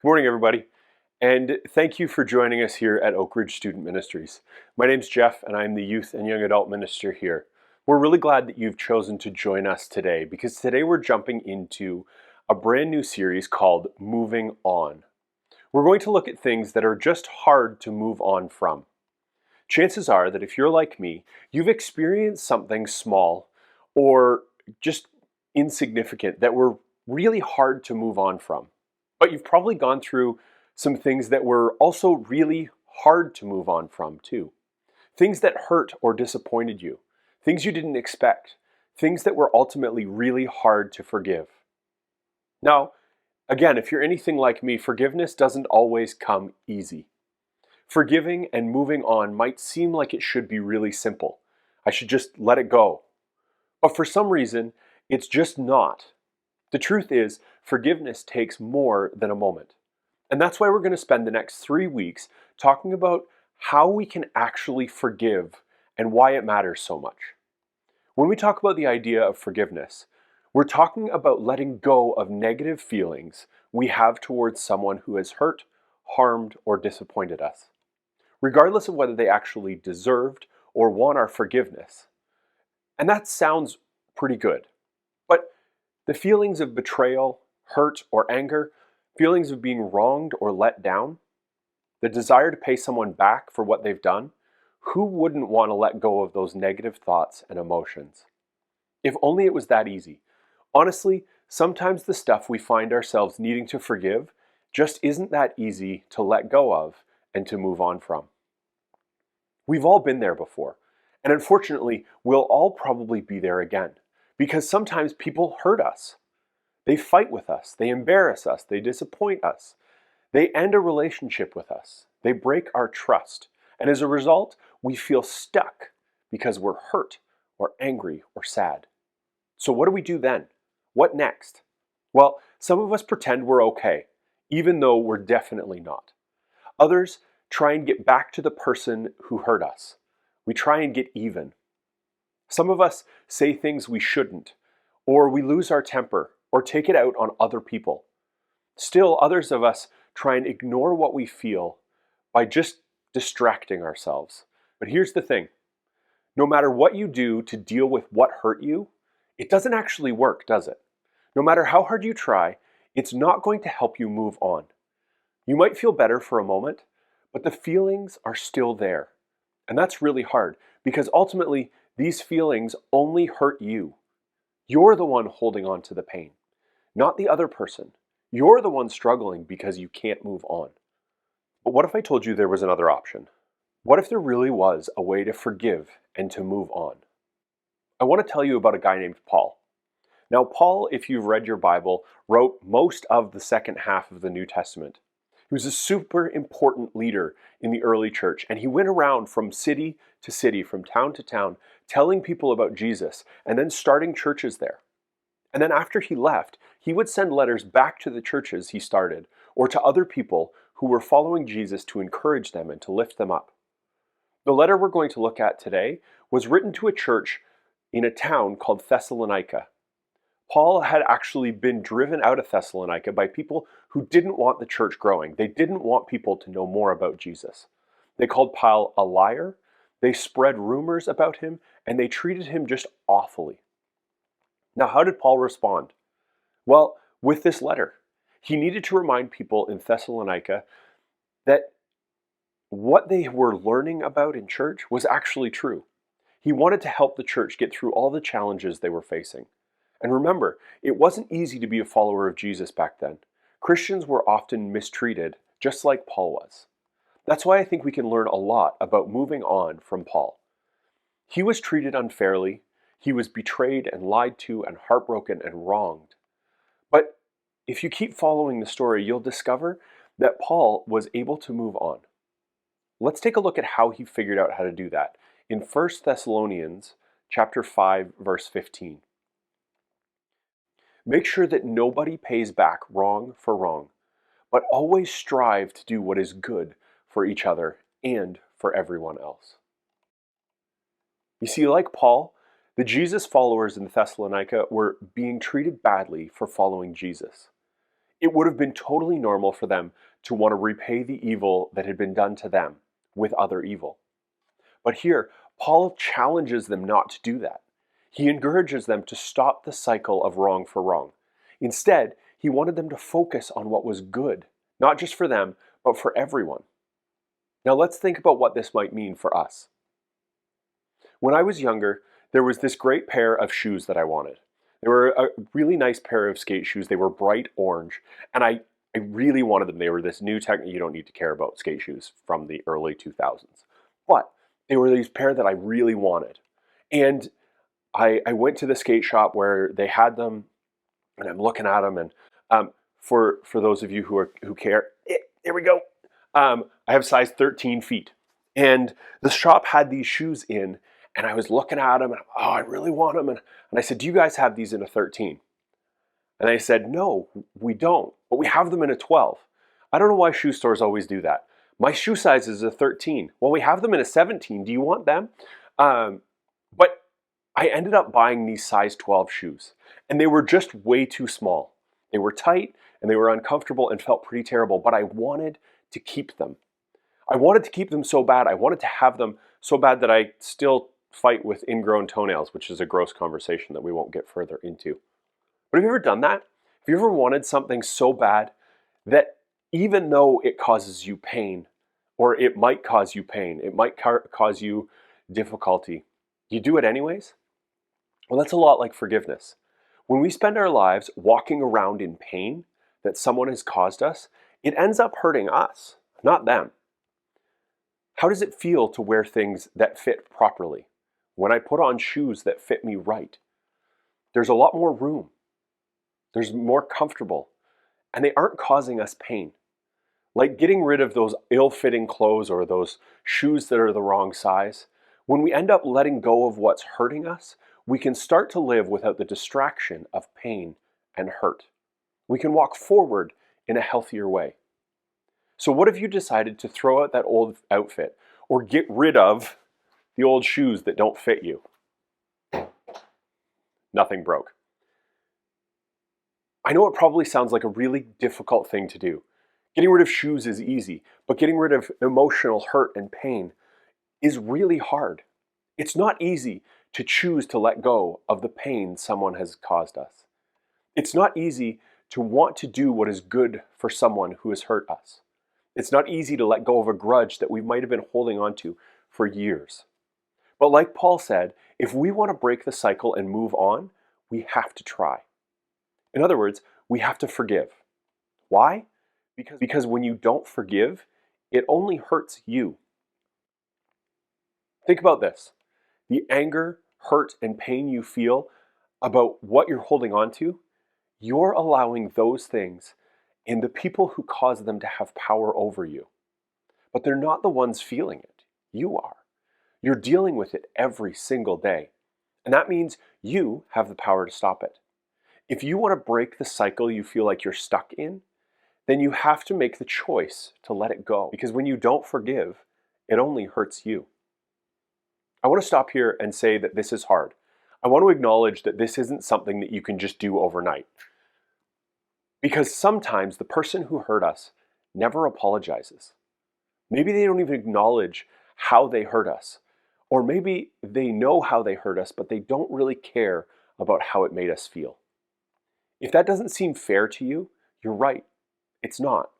Good morning, everybody, and thank you for joining us here at Oakridge Student Ministries. My name's Jeff, and I'm the Youth and Young Adult Minister here. We're really glad that you've chosen to join us today, because today we're jumping into a brand new series called Moving On. We're going to look at things that are just hard to move on from. Chances are that if you're like me, you've experienced something small or just insignificant that were really hard to move on from. But you've probably gone through some things that were also really hard to move on from too. Things that hurt or disappointed you. Things you didn't expect. Things that were ultimately really hard to forgive. Now, again, if you're anything like me, forgiveness doesn't always come easy. Forgiving and moving on might seem like it should be really simple. I should just let it go. But for some reason, it's just not. The truth is, forgiveness takes more than a moment. And that's why we're going to spend the next 3 weeks talking about how we can actually forgive and why it matters so much. When we talk about the idea of forgiveness, we're talking about letting go of negative feelings we have towards someone who has hurt, harmed, or disappointed us, regardless of whether they actually deserved or want our forgiveness. And that sounds pretty good. But the feelings of betrayal, hurt, or anger, feelings of being wronged or let down, the desire to pay someone back for what they've done, who wouldn't want to let go of those negative thoughts and emotions? If only it was that easy. Honestly, sometimes the stuff we find ourselves needing to forgive just isn't that easy to let go of and to move on from. We've all been there before, and unfortunately, we'll all probably be there again. Because sometimes people hurt us. They fight with us. They embarrass us. They disappoint us. They end a relationship with us. They break our trust. And as a result, we feel stuck because we're hurt or angry or sad. So what do we do then? What next? Well, some of us pretend we're okay, even though we're definitely not. Others try and get back to the person who hurt us. We try and get even. Some of us say things we shouldn't, or we lose our temper, or take it out on other people. Still, others of us try and ignore what we feel by just distracting ourselves. But here's the thing. No matter what you do to deal with what hurt you, it doesn't actually work, does it? No matter how hard you try, it's not going to help you move on. You might feel better for a moment, but the feelings are still there. And that's really hard, because ultimately, these feelings only hurt you. You're the one holding on to the pain, not the other person. You're the one struggling because you can't move on. But what if I told you there was another option? What if there really was a way to forgive and to move on? I want to tell you about a guy named Paul. Now, Paul, if you've read your Bible, wrote most of the second half of the New Testament. He was a super important leader in the early church, and he went around from city to city, from town to town, telling people about Jesus, and then starting churches there. And then after he left, he would send letters back to the churches he started, or to other people who were following Jesus to encourage them and to lift them up. The letter we're going to look at today was written to a church in a town called Thessalonica. Paul had actually been driven out of Thessalonica by people who didn't want the church growing. They didn't want people to know more about Jesus. They called Paul a liar, they spread rumors about him, and they treated him just awfully. Now, how did Paul respond? Well, with this letter. He needed to remind people in Thessalonica that what they were learning about in church was actually true. He wanted to help the church get through all the challenges they were facing. And remember, it wasn't easy to be a follower of Jesus back then. Christians were often mistreated, just like Paul was. That's why I think we can learn a lot about moving on from Paul. He was treated unfairly, he was betrayed and lied to and heartbroken and wronged. But if you keep following the story, you'll discover that Paul was able to move on. Let's take a look at how he figured out how to do that in 1 Thessalonians chapter 5, verse 15. Make sure that nobody pays back wrong for wrong, but always strive to do what is good for each other and for everyone else. You see, like Paul, the Jesus followers in Thessalonica were being treated badly for following Jesus. It would have been totally normal for them to want to repay the evil that had been done to them with other evil. But here, Paul challenges them not to do that. He encourages them to stop the cycle of wrong for wrong. Instead, he wanted them to focus on what was good, not just for them, but for everyone. Now let's think about what this might mean for us. When I was younger, there was this great pair of shoes that I wanted. They were a really nice pair of skate shoes. They were bright orange, and I really wanted them. They were this new tech. You don't need to care about skate shoes from the early 2000s. But they were these pair that I really wanted. And I went to the skate shop where they had them, and I'm looking at them. And for those of you who care, here we go. I have size 13 feet. And the shop had these shoes in, and I was looking at them, and I really want them. And I said, do you guys have these in a 13? And they said, no, we don't, but we have them in a 12. I don't know why shoe stores always do that. My shoe size is a 13. Well, we have them in a 17. Do you want them? But I ended up buying these size 12 shoes, and they were just way too small. They were tight, and they were uncomfortable and felt pretty terrible, but I wanted to keep them. I wanted to keep them so bad. I wanted to have them so bad that I still fight with ingrown toenails, which is a gross conversation that we won't get further into. But have you ever done that? Have you ever wanted something so bad that even though it causes you pain, or it might cause you pain, it might cause you difficulty, you do it anyways? Well, that's a lot like forgiveness. When we spend our lives walking around in pain that someone has caused us, it ends up hurting us, not them. How does it feel to wear things that fit properly? When I put on shoes that fit me right, there's a lot more room. There's more comfortable, and they aren't causing us pain. Like getting rid of those ill-fitting clothes or those shoes that are the wrong size, when we end up letting go of what's hurting us, we can start to live without the distraction of pain and hurt. We can walk forward in a healthier way. So what if you decided to throw out that old outfit or get rid of the old shoes that don't fit you? Nothing broke. I know it probably sounds like a really difficult thing to do. Getting rid of shoes is easy, but getting rid of emotional hurt and pain is really hard. It's not easy to choose to let go of the pain someone has caused us. It's not easy to want to do what is good for someone who has hurt us. It's not easy to let go of a grudge that we might have been holding on to for years. But like Paul said, if we want to break the cycle and move on, we have to try. In other words, we have to forgive. Why? Because when you don't forgive, it only hurts you. Think about this. The anger, hurt, and pain you feel about what you're holding on to, you're allowing those things and the people who cause them to have power over you. But they're not the ones feeling it. You are. You're dealing with it every single day. And that means you have the power to stop it. If you want to break the cycle you feel like you're stuck in, then you have to make the choice to let it go. Because when you don't forgive, it only hurts you. I want to stop here and say that this is hard. I want to acknowledge that this isn't something that you can just do overnight. Because sometimes the person who hurt us never apologizes. Maybe they don't even acknowledge how they hurt us. Or maybe they know how they hurt us, but they don't really care about how it made us feel. If that doesn't seem fair to you, you're right. It's not.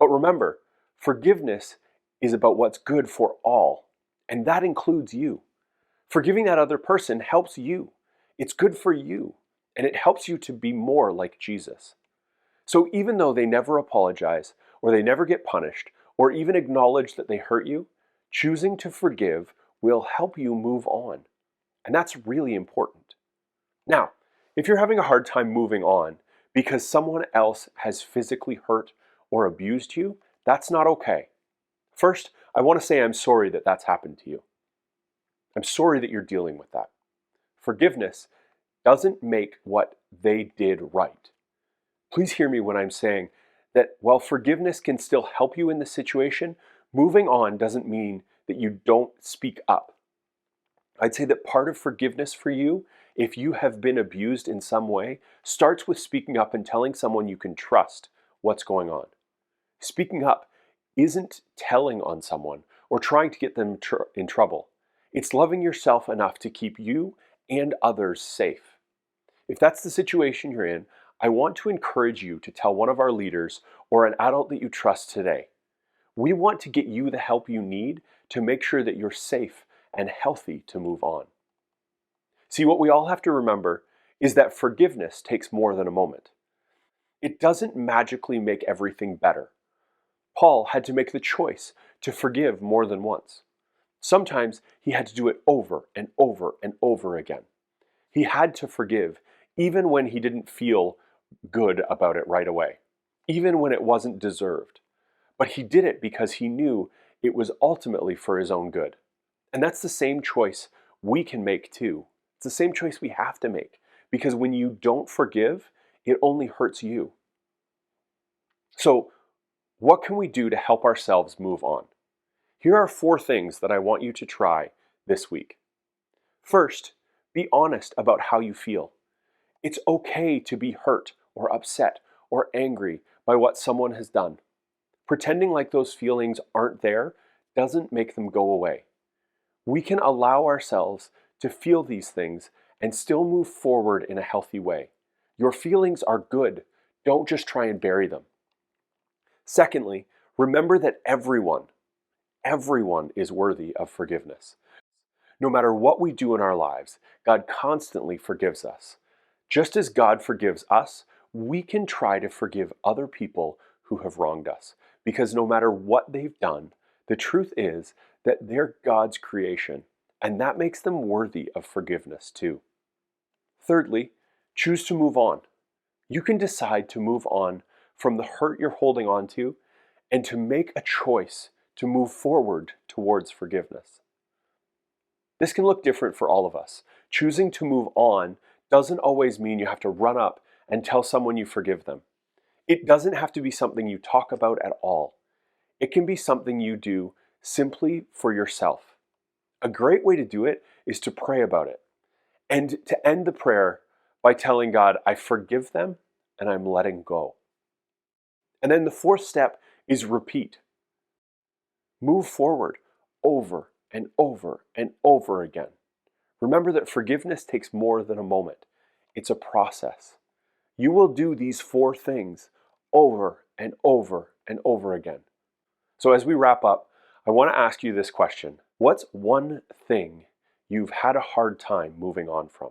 But remember, forgiveness is about what's good for all, and that includes you. Forgiving that other person helps you. It's good for you, and it helps you to be more like Jesus. So even though they never apologize, or they never get punished, or even acknowledge that they hurt you, choosing to forgive will help you move on. And that's really important. Now, if you're having a hard time moving on because someone else has physically hurt or abused you, that's not okay. First, I want to say I'm sorry that that's happened to you. I'm sorry that you're dealing with that. Forgiveness doesn't make what they did right. Please hear me when I'm saying that while forgiveness can still help you in the situation, moving on doesn't mean that you don't speak up. I'd say that part of forgiveness for you, if you have been abused in some way, starts with speaking up and telling someone you can trust what's going on. Speaking up isn't telling on someone or trying to get them in trouble. It's loving yourself enough to keep you and others safe. If that's the situation you're in, I want to encourage you to tell one of our leaders or an adult that you trust today. We want to get you the help you need to make sure that you're safe and healthy to move on. See, what we all have to remember is that forgiveness takes more than a moment. It doesn't magically make everything better. Paul had to make the choice to forgive more than once. Sometimes he had to do it over and over and over again. He had to forgive even when he didn't feel good about it right away, even when it wasn't deserved. But he did it because he knew it was ultimately for his own good. And that's the same choice we can make too. It's the same choice we have to make, because when you don't forgive, it only hurts you. So, what can we do to help ourselves move on? Here are 4 things that I want you to try this week. First, be honest about how you feel. It's okay to be hurt or upset or angry by what someone has done. Pretending like those feelings aren't there doesn't make them go away. We can allow ourselves to feel these things and still move forward in a healthy way. Your feelings are good. Don't just try and bury them. Secondly, remember that everyone is worthy of forgiveness. No matter what we do in our lives, God constantly forgives us. Just as God forgives us, we can try to forgive other people who have wronged us. Because no matter what they've done, the truth is that they're God's creation, and that makes them worthy of forgiveness too. Thirdly, choose to move on. You can decide to move on from the hurt you're holding on to and to make a choice to move forward towards forgiveness. This can look different for all of us. Choosing to move on doesn't always mean you have to run up and tell someone you forgive them. It doesn't have to be something you talk about at all. It can be something you do simply for yourself. A great way to do it is to pray about it and to end the prayer by telling God, I forgive them and I'm letting go. And then the 4th step is repeat. Move forward over and over and over again. Remember that forgiveness takes more than a moment. It's a process. You will do these 4 things over and over and over again. So as we wrap up, I want to ask you this question. What's one thing you've had a hard time moving on from?